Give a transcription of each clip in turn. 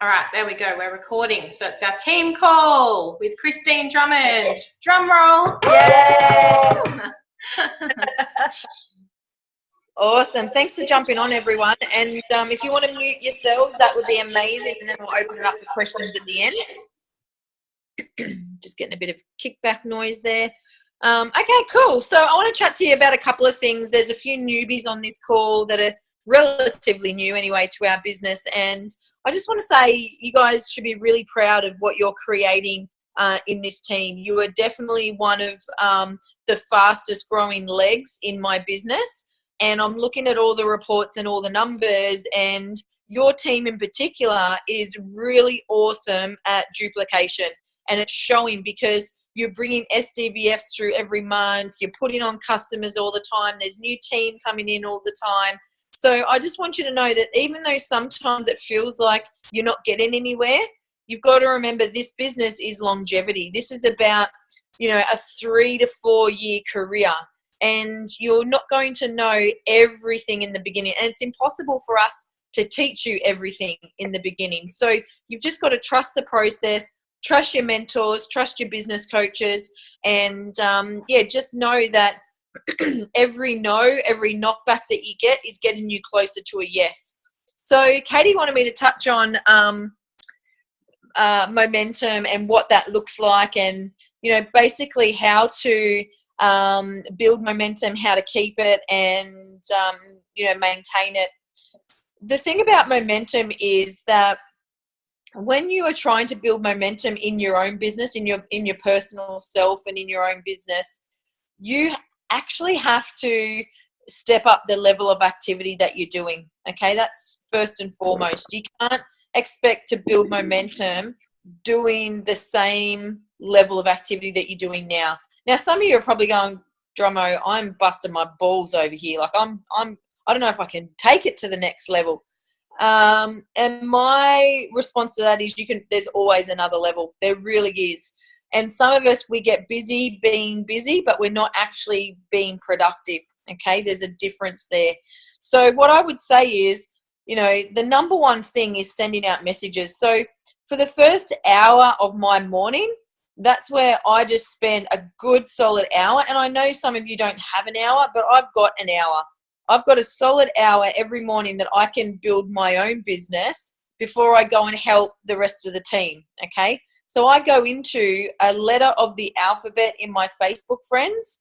All right, there we go. We're recording. So it's our team call with Christine Drummond. Drum roll. Yay! Awesome. Thanks for jumping on, everyone. And if you want to mute yourselves, that would be amazing. And then we'll open it up for questions at the end. Just getting a bit of kickback noise there. Okay, cool. So I want to chat to you about a couple of things. There's a few newbies on this call that are relatively new anyway to our business. And I just want to say you guys should be really proud of what you're creating in this team. You are definitely one of the fastest growing legs in my business. And I'm looking at all the reports and all the numbers, and your team in particular is really awesome at duplication. And it's showing because you're bringing SDVFs through every month. You're putting on customers all the time. There's new team coming in all the time. So I just want you to know that even though sometimes it feels like you're not getting anywhere, you've got to remember this business is longevity. This is about, a 3 to 4 year career. And you're not going to know everything in the beginning. And it's impossible for us to teach you everything in the beginning. So you've just got to trust the process, trust your mentors, trust your business coaches, and just know that every no, every knockback that you get is getting you closer to a yes. So Katie wanted me to touch on momentum and what that looks like, and basically how to build momentum, how to keep it, and maintain it. The thing about momentum is that when you are trying to build momentum in your own business, in your personal self and in your own business, you actually have to step up the level of activity that you're doing. Okay, that's first and foremost. You can't expect to build momentum doing the same level of activity that you're doing now. Now, some of you are probably going, Drummo, I'm busting my balls over here. Like I don't know if I can take it to the next level. And my response to that is there's always another level. There really is. And some of us, we get busy being busy, but we're not actually being productive. Okay. There's a difference there. So what I would say is, the number one thing is sending out messages. So for the first hour of my morning, that's where I just spend a good solid hour. And I know some of you don't have an hour, but I've got an hour. I've got a solid hour every morning that I can build my own business before I go and help the rest of the team. Okay. So I go into a letter of the alphabet in my Facebook friends.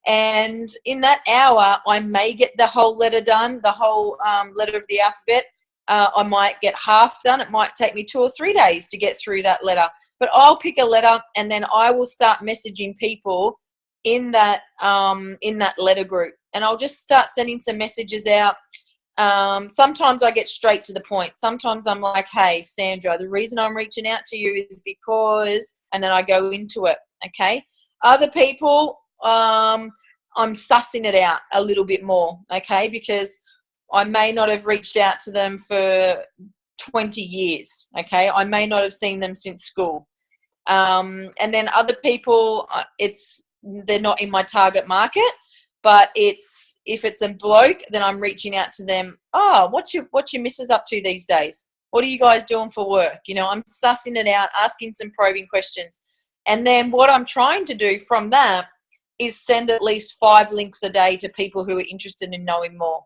And in that hour, I may get the whole letter done, the whole letter of the alphabet. I might get half done. It might take me 2 or 3 days to get through that letter. But I'll pick a letter and then I will start messaging people in that letter group. And I'll just start sending some messages out. Sometimes I get straight to the point. Sometimes I'm like, hey, Sandra, the reason I'm reaching out to you is because, and then I go into it, okay? Other people, I'm sussing it out a little bit more, okay? Because I may not have reached out to them for 20 years, okay? I may not have seen them since school. And then other people, they're not in my target market, but if it's a bloke, then I'm reaching out to them. Oh, what's your missus up to these days? What are you guys doing for work? I'm sussing it out, asking some probing questions. And then what I'm trying to do from that is send at least 5 links a day to people who are interested in knowing more.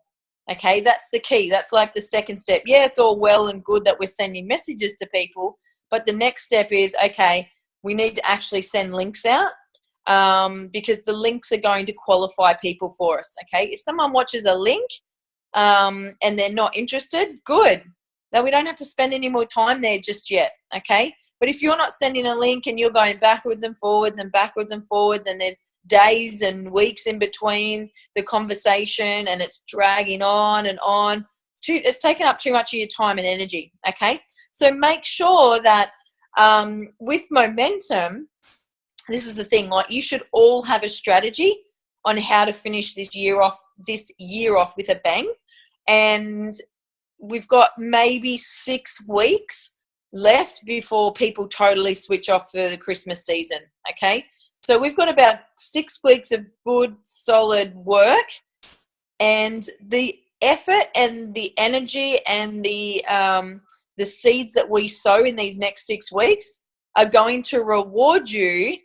Okay, that's the key. That's like the second step. Yeah, it's all well and good that we're sending messages to people, but the next step is, okay, we need to actually send links out because the links are going to qualify people for us. Okay, if someone watches a link and they're not interested, good. Now we don't have to spend any more time there just yet. Okay, but if you're not sending a link and you're going backwards and forwards and backwards and forwards, and there's days and weeks in between the conversation and it's dragging on and on, it's taking up too much of your time and energy. Okay, so make sure that with momentum, this is the thing, like you should all have a strategy on how to finish this year off with a bang. And we've got maybe 6 weeks left before people totally switch off for the Christmas season. Okay, so we've got about 6 weeks of good, solid work, and the effort and the energy and the the seeds that we sow in these next 6 weeks are going to reward you,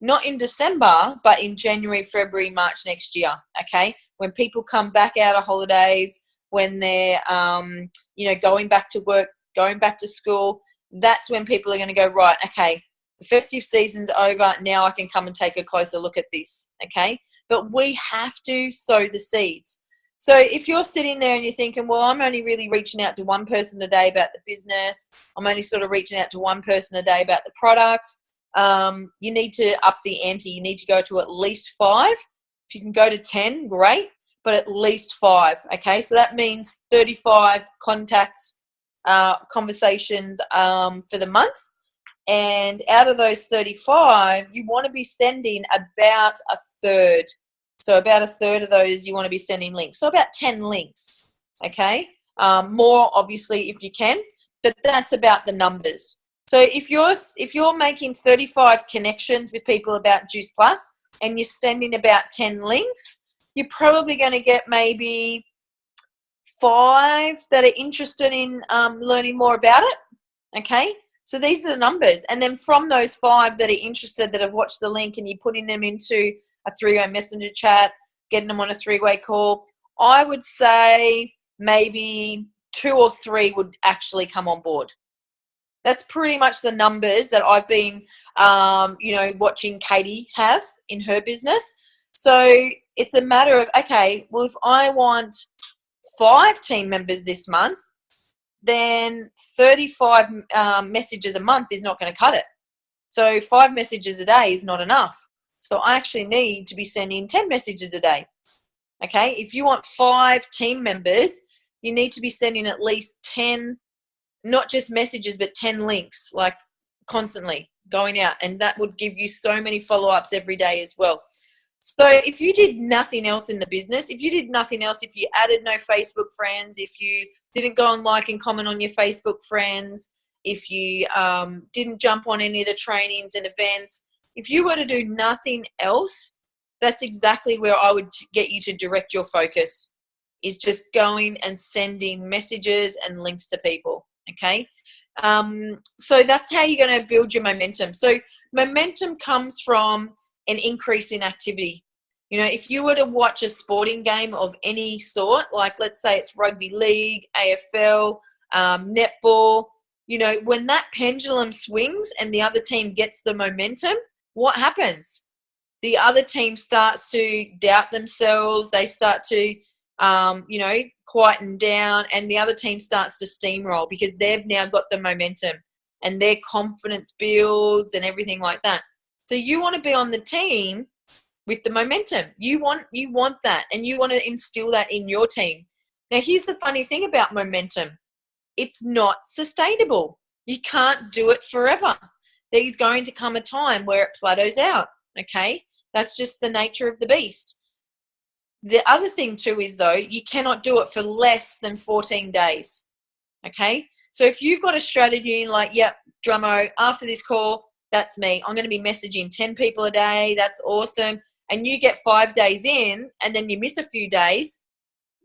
not in December, but in January, February, March next year, okay? When people come back out of holidays, when they're, going back to work, going back to school, that's when people are going to go, right, okay, the festive season's over, now I can come and take a closer look at this, okay? But we have to sow the seeds. So if you're sitting there and you're thinking, well, I'm only really reaching out to one person a day about the business, I'm only sort of reaching out to one person a day about the product, you need to up the ante. You need to go to at least 5. If you can go to 10, great, but at least 5, okay? So that means 35 contacts, conversations for the month. And out of those 35, you want to be sending about a third. So about a third of those you want to be sending links. So about 10 links, okay? More obviously if you can, but that's about the numbers. So if you're making 35 connections with people about Juice Plus and you're sending about 10 links, you're probably going to get maybe 5 that are interested in learning more about it, okay? So these are the numbers. And then from those 5 that are interested, that have watched the link, and you're putting them into a 3-way messenger chat, getting them on a 3-way call, I would say maybe 2 or 3 would actually come on board. That's pretty much the numbers that I've been, watching Katie have in her business. So it's a matter of, okay, well, if I want 5 team members this month, then 35 messages a month is not going to cut it. So 5 messages a day is not enough. So I actually need to be sending 10 messages a day. Okay, if you want 5 team members, you need to be sending at least 10, not just messages, but 10 links, like constantly going out. And that would give you so many follow-ups every day as well. So if you did nothing else in the business, if you added no Facebook friends, if you didn't go and like and comment on your Facebook friends, if you didn't jump on any of the trainings and events, if you were to do nothing else, that's exactly where I would get you to direct your focus, is just going and sending messages and links to people, okay? So that's how you're going to build your momentum. So momentum comes from an increase in activity. You know, if you were to watch a sporting game of any sort, like let's say it's rugby league, AFL, netball, you know, when that pendulum swings and the other team gets the momentum, what happens? The other team starts to doubt themselves. They start to, quieten down, and the other team starts to steamroll because they've now got the momentum and their confidence builds and everything like that. So you want to be on the team with the momentum. You want that, and you want to instill that in your team. Now, here's the funny thing about momentum. It's not sustainable. You can't do it forever. There's going to come a time where it plateaus out, okay? That's just the nature of the beast. The other thing too is, though, you cannot do it for less than 14 days, okay? So if you've got a strategy like, yep, Drummo, after this call, that's me. I'm going to be messaging 10 people a day. That's awesome. And you get 5 days in and then you miss a few days,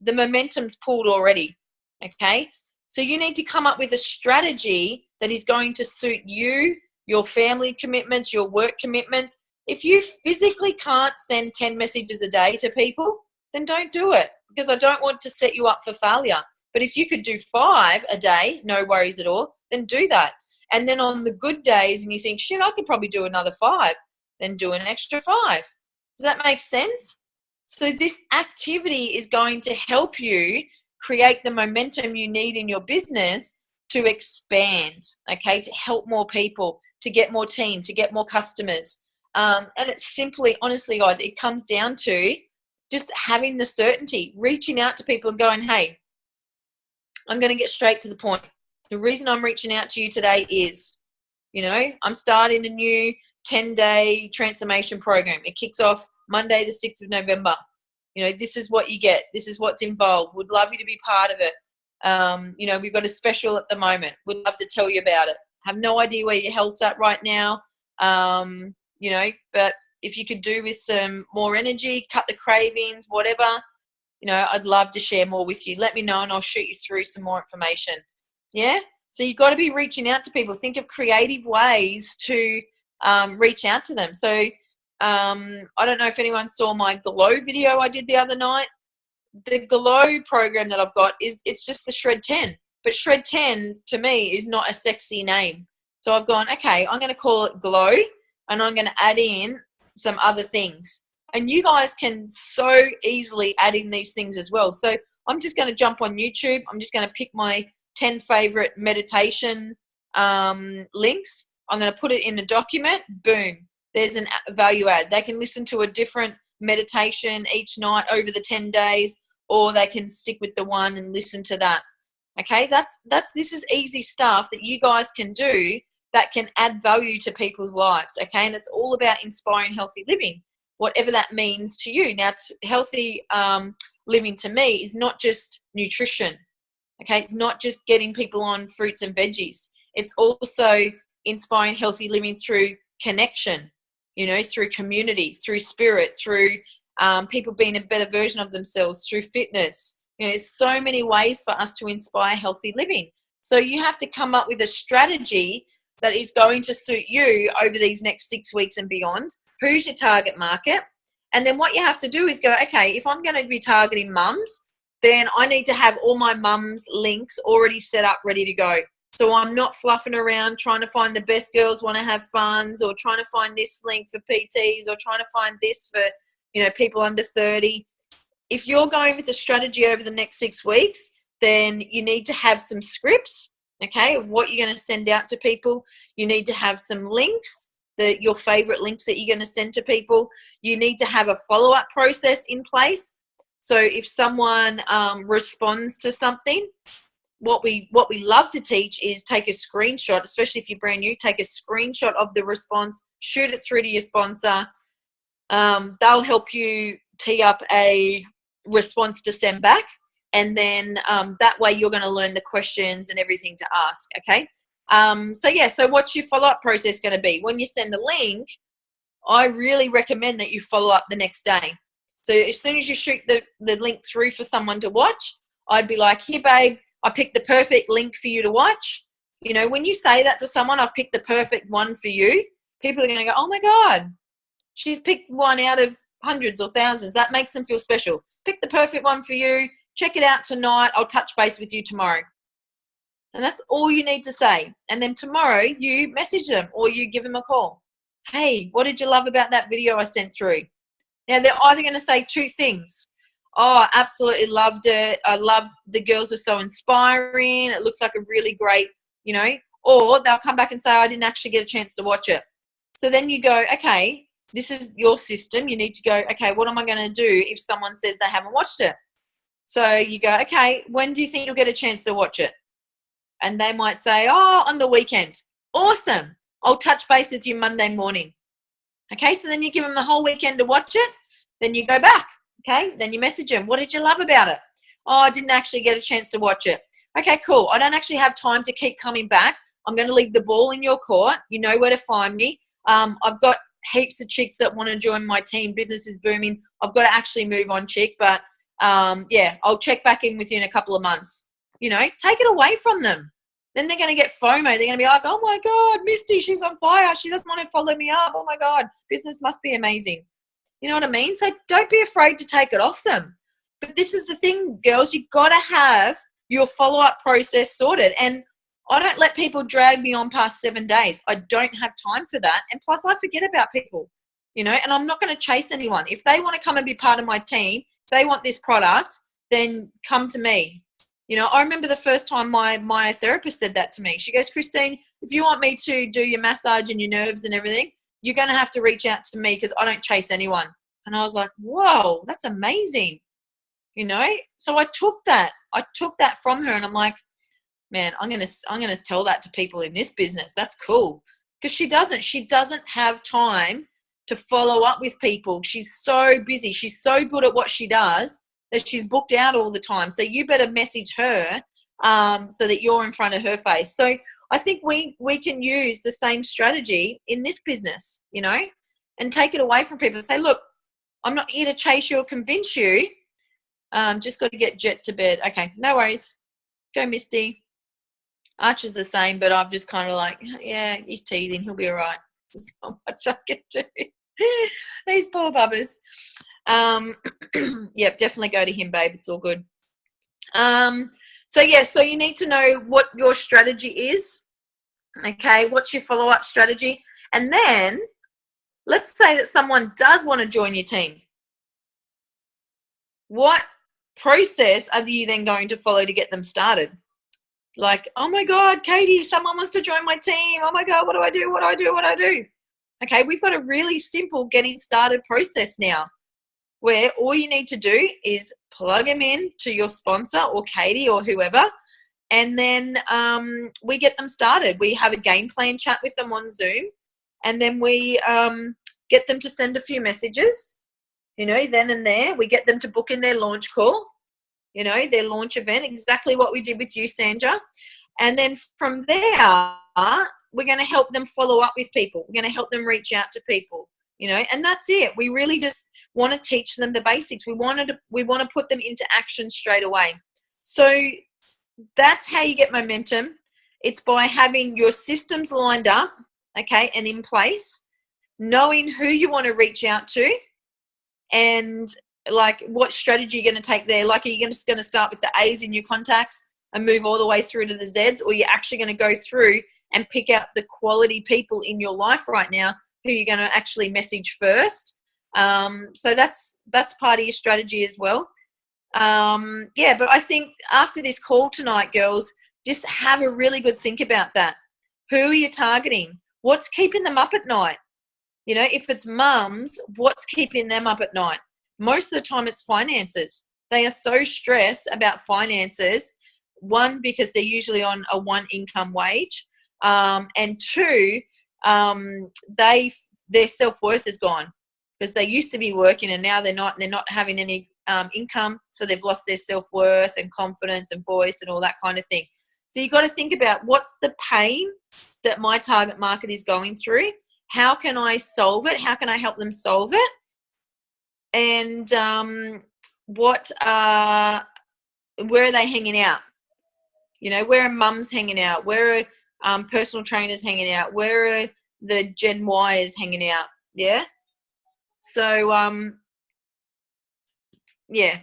the momentum's pulled already, okay? So you need to come up with a strategy that is going to suit you, your family commitments, your work commitments. If you physically can't send 10 messages a day to people, then don't do it, because I don't want to set you up for failure. But if you could do 5 a day, no worries at all, then do that. And then on the good days and you think, shit, I could probably do another 5, then do an extra 5. Does that make sense? So this activity is going to help you create the momentum you need in your business to expand, okay, to help more people, to get more team, to get more customers. And it's simply, honestly, guys, it comes down to just having the certainty, reaching out to people and going, hey, I'm going to get straight to the point. The reason I'm reaching out to you today is, I'm starting a new 10-day transformation program. It kicks off Monday, the 6th of November. This is what you get. This is what's involved. Would love you to be part of it. We've got a special at the moment. Would love to tell you about it. Have no idea where your health's at right now. But if you could do with some more energy, cut the cravings, whatever, I'd love to share more with you. Let me know and I'll shoot you through some more information. Yeah? So you've got to be reaching out to people. Think of creative ways to reach out to them. So I don't know if anyone saw my Glow video I did the other night. The Glow program that I've got it's just the Shred 10. But Shred 10 to me is not a sexy name. So I've gone, okay, I'm going to call it Glow, and I'm going to add in some other things. And you guys can so easily add in these things as well. So I'm just going to jump on YouTube. I'm just going to pick my 10 favorite meditation links. I'm going to put it in a document. Boom. There's a value add. They can listen to a different meditation each night over the 10 days, or they can stick with the one and listen to that. Okay, this is easy stuff that you guys can do that can add value to people's lives. Okay, and it's all about inspiring healthy living, whatever that means to you. Now, healthy living to me is not just nutrition. Okay, it's not just getting people on fruits and veggies. It's also inspiring healthy living through connection, through community, through spirit, through people being a better version of themselves, through fitness. There's so many ways for us to inspire healthy living. So you have to come up with a strategy that is going to suit you over these next 6 weeks and beyond. Who's your target market? And then what you have to do is go, okay, if I'm going to be targeting mums, then I need to have all my mums links already set up, ready to go. So I'm not fluffing around trying to find the best girls want to have funds, or trying to find this link for PTs, or trying to find this for, people under 30. If you're going with a strategy over the next 6 weeks, then you need to have some scripts, okay, of what you're going to send out to people. You need to have some links, your favorite links that you're going to send to people. You need to have a follow-up process in place. So if someone responds to something, what we love to teach is take a screenshot, especially if you're brand new, take a screenshot of the response, shoot it through to your sponsor. They'll help you tee up a response to send back, and then that way you're going to learn the questions and everything to ask. Okay. So what's your follow-up process going to be? When you send the link, I really recommend that you follow up the next day. So as soon as you shoot the link through for someone to watch, I'd be like, here babe, I picked the perfect link for you to watch. When you say that to someone, I've picked the perfect one for you, people are going to go, oh my God, she's picked one out of hundreds or thousands. That makes them feel special. Pick the perfect one for you. Check it out tonight. I'll touch base with you tomorrow. And that's all you need to say. And then tomorrow you message them or you give them a call. Hey, what did you love about that video I sent through? Now, they're either going to say two things. Oh, I absolutely loved it. I loved the girls were so inspiring. It looks like a really great, or they'll come back and say, I didn't actually get a chance to watch it. So then you go, okay, this is your system. You need to go, okay, what am I going to do if someone says they haven't watched it? So you go, okay, when do you think you'll get a chance to watch it? And they might say, oh, on the weekend. Awesome. I'll touch base with you Monday morning. Okay, so then you give them the whole weekend to watch it. Then you go back. Okay, then you message them. What did you love about it? Oh, I didn't actually get a chance to watch it. Okay, cool. I don't actually have time to keep coming back. I'm going to leave the ball in your court. You know where to find me. I've got heaps of chicks that want to join my team. Business is booming. I've got to actually move on, chick. But, I'll check back in with you in a couple of months. Take it away from them. Then they're going to get FOMO. They're going to be like, oh, my God, Misty, she's on fire. She doesn't want to follow me up. Oh, my God, business must be amazing. You know what I mean? So don't be afraid to take it off them. But this is the thing, girls. You've got to have your follow-up process sorted. And I don't let people drag me on past 7 days. I don't have time for that. And plus, I forget about people, and I'm not going to chase anyone. If they want to come and be part of my team, if they want this product, then come to me. I remember the first time my therapist said that to me. She goes, Christine, if you want me to do your massage and your nerves and everything, you're going to have to reach out to me because I don't chase anyone. And I was like, whoa, that's amazing. So I took that from her and I'm like, man, I'm going to tell that to people in this business. That's cool. Because she doesn't have time to follow up with people. She's so busy. She's so good at what she does that she's booked out all the time. So you better message her so that you're in front of her face. So I think we can use the same strategy in this business, and take it away from people and say, look, I'm not here to chase you or convince you. Just got to get Jet to bed. Okay, no worries. Go, Misty. Archer's the same, but I've just kind of like, yeah, he's teething. He'll be all right. There's not much I can do. These poor bubbers. Yep, definitely go to him, babe. It's all good. So you need to know what your strategy is. Okay, what's your follow-up strategy? And then let's say that someone does want to join your team. What process are you then going to follow to get them started? Like, oh my God, Katie, someone wants to join my team. Oh my God, what do I do? What do I do? What do I do? Okay, we've got a really simple getting started process now, where all you need to do is plug them in to your sponsor or Katie or whoever, and then we get them started. We have a game plan chat with them on Zoom, and then we get them to send a few messages, then and there. We get them to book in their launch call, their launch event, exactly what we did with you, Sandra. And then from there, we're going to help them follow up with people. We're going to help them reach out to people, and that's it. We really just want to teach them the basics. We want to put them into action straight away. So that's how you get momentum. It's by having your systems lined up, okay, and in place, knowing who you want to reach out to, and like what strategy you're going to take there. Like, are you just going to start with the A's in your contacts and move all the way through to the Z's, or you're actually going to go through and pick out the quality people in your life right now who you're going to actually message first? So that's part of your strategy as well. But I think after this call tonight, girls, just have a really good think about that. Who are you targeting? What's keeping them up at night? If it's mums, what's keeping them up at night? Most of the time it's finances. They are so stressed about finances. One, because they're usually on a one income wage. And two, their self-worth is gone, because they used to be working and now they're not, and they're not having any income. So they've lost their self-worth and confidence and voice and all that kind of thing. So you've got to think about, what's the pain that my target market is going through? How can I solve it? How can I help them solve it? And where are they hanging out? Where are mums hanging out? Where are personal trainers hanging out? Where are the Gen Y's hanging out? Yeah. So,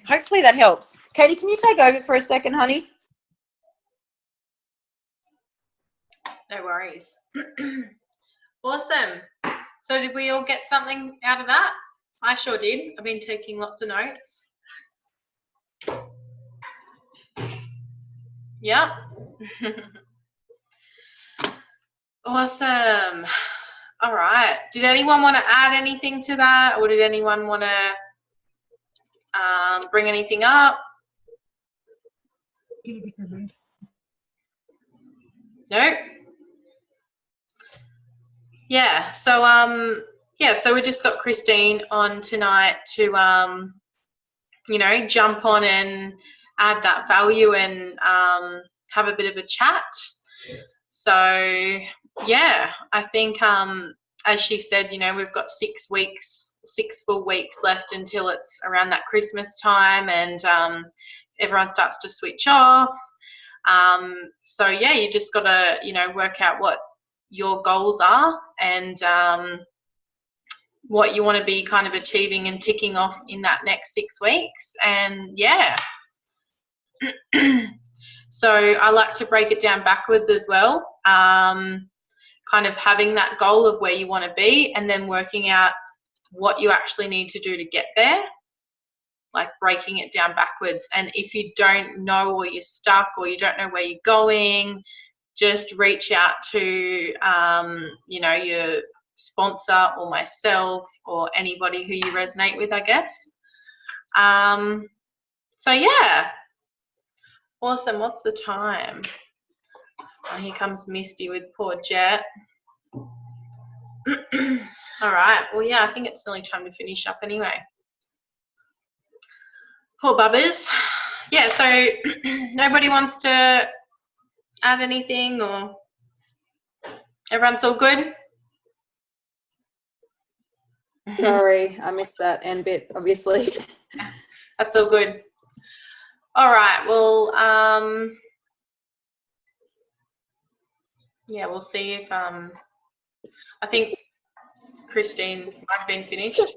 hopefully that helps. Katie, can you take over for a second, honey? No worries. Awesome. So did we all get something out of that? I sure did. I've been taking lots of notes. Yep. Awesome. All right. Did anyone want to add anything to that, or did anyone want to bring anything up? No. Yeah. So so we just got Christine on tonight to jump on and add that value and have a bit of a chat. So yeah, I think as she said, we've got 6 full weeks left until it's around that Christmas time, and everyone starts to switch off. So yeah, you just got to work out what your goals are and what you want to be kind of achieving and ticking off in that next 6 weeks. And yeah. So I like to break it down backwards as well, kind of having that goal of where you want to be and then working out what you actually need to do to get there, like breaking it down backwards. And if you don't know, or you're stuck, or you don't know where you're going, just reach out to your sponsor or myself or anybody who you resonate with, I guess. So yeah. Awesome. What's the time? Oh, here comes Misty with poor Jet. All right. Well, yeah, I think it's nearly time to finish up anyway. Poor bubbers. Yeah, so nobody wants to add anything, or everyone's all good? Sorry, I missed that end bit, obviously. That's all good. All right. Well, Yeah, we'll see if I think Christine might have been finished.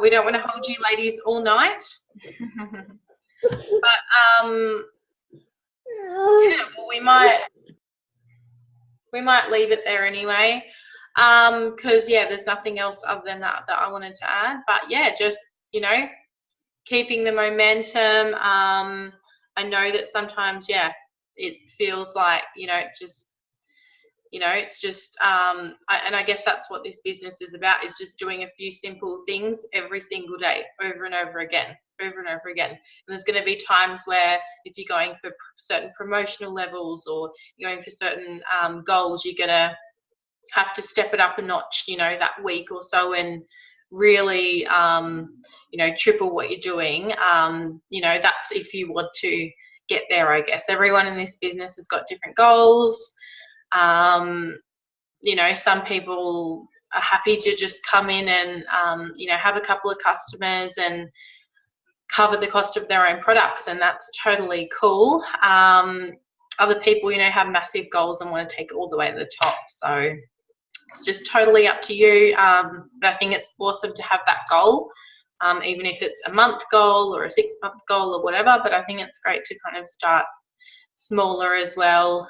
We don't want to hold you ladies all night. But yeah, well, we might leave it there anyway. Because yeah, there's nothing else other than that I wanted to add. But yeah, just, you know, keeping the momentum. I know that sometimes, yeah, it feels like, you know, it's just and I guess that's what this business is about, is just doing a few simple things every single day, over and over again. And there's going to be times where if you're going for certain promotional levels, or you're going for certain goals, you're going to have to step it up a notch, you know, that week or so, and really, you know, triple what you're doing. You know, that's if you want to get there, I guess. Everyone in this business has got different goals. You know, some people are happy to just come in and, you know, have a couple of customers and cover the cost of their own products, and that's totally cool. Other people, you know, have massive goals and want to take it all the way to the top. So it's just totally up to you. But I think it's awesome to have that goal, even if it's a month goal or a 6-month goal or whatever. But I think it's great to kind of start smaller as well.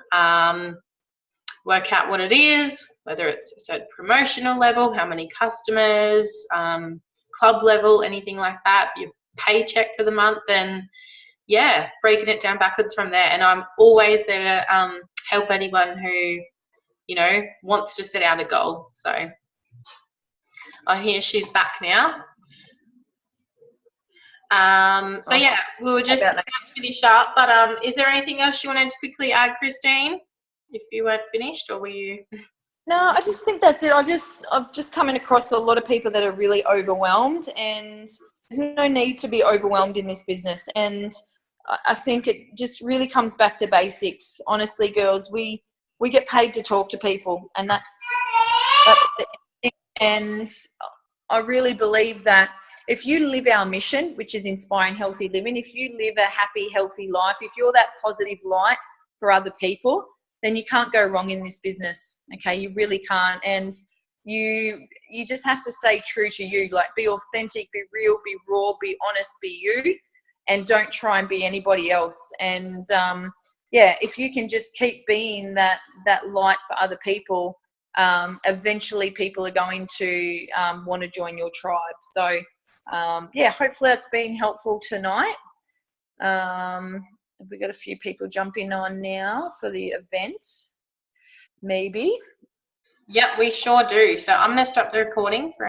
Work out what it is, whether it's a certain promotional level, how many customers, club level, anything like that, your paycheck for the month, and yeah, breaking it down backwards from there. And I'm always there to help anyone who, you know, wants to set out a goal. So I hear she's back now. So yeah, we were just about to finish up, but is there anything else you wanted to quickly add, Christine, if you weren't finished, or were you? No, I just think that's it. I've just coming across a lot of people that are really overwhelmed, and there's no need to be overwhelmed in this business. And I think it just really comes back to basics. Honestly, girls, we get paid to talk to people, and that's the thing. And I really believe that if you live our mission, which is inspiring healthy living, if you live a happy, healthy life, if you're that positive light for other people, then you can't go wrong in this business. Okay, you really can't. And you just have to stay true to you. Like, be authentic, be real, be raw, be honest, be you, and don't try and be anybody else. And yeah, if you can just keep being that light for other people, eventually people are going to want to join your tribe. So yeah, hopefully that's been helpful tonight. We've got a few people jumping on now for the event, maybe. Yep, we sure do. So I'm going to stop the recording for